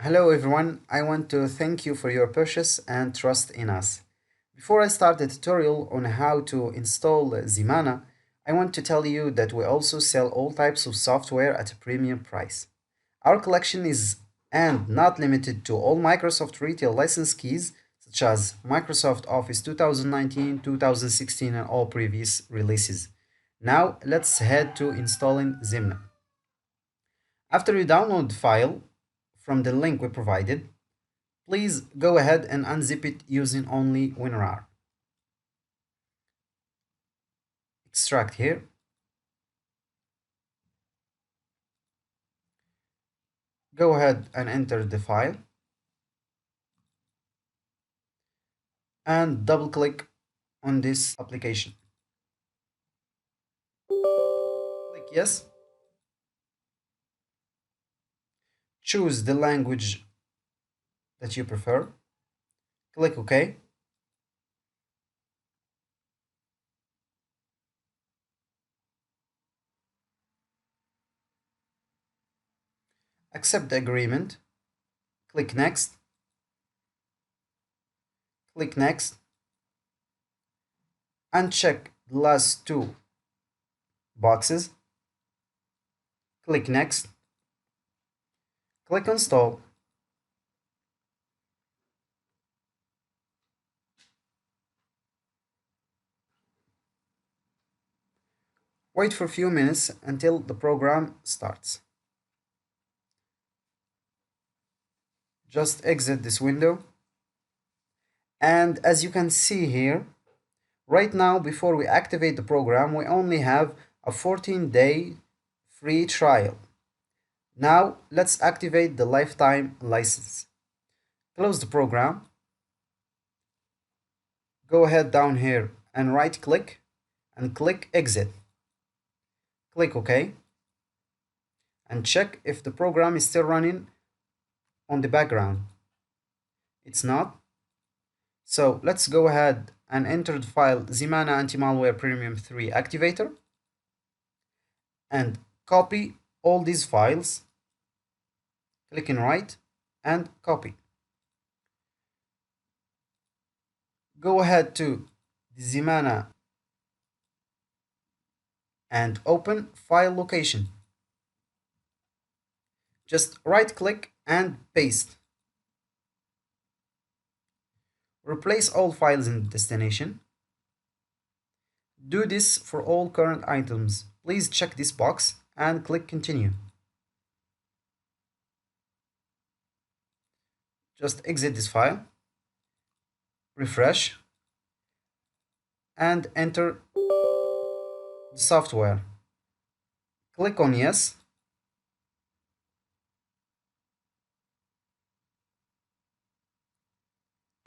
Hello everyone, I want to thank you for your purchase and trust in us. Before I start the tutorial on how to install Zemana, I want to tell you that we also sell all types of software at a premium price. Our collection is and not limited to all Microsoft retail license keys such as Microsoft Office 2019, 2016 and all previous releases. Now let's head to installing Zemana. After you download the file from the link we provided, please go ahead and unzip it using only WinRAR. Extract here. Go ahead and enter the file and double click on this application. Click yes. Choose the language that you prefer. Click OK. Accept the agreement. Click next. Click next. And check the last two boxes. Click next. Click install. Wait for a few minutes until the program starts. Just exit this window. And as you can see here, right now before we activate the program, we only have a 14-day free trial. Now let's activate the lifetime license. Close the program. Go ahead down here and right click and click exit. Click OK and check if the program is still running on the background. It's not. So let's go ahead and enter the file Zemana Anti-Malware Premium 3 Activator and copy all these files. Click in right and copy. Go ahead to the Zemana and open file location. Just right click and paste. Replace all files in the destination. Do this for all current items. Please check this box and click continue. Just exit this file, refresh, and enter the software. Click on yes.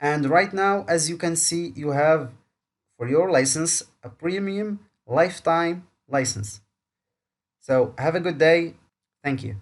And right now, as you can see, you have for your license a premium lifetime license. So have a good day. Thank you.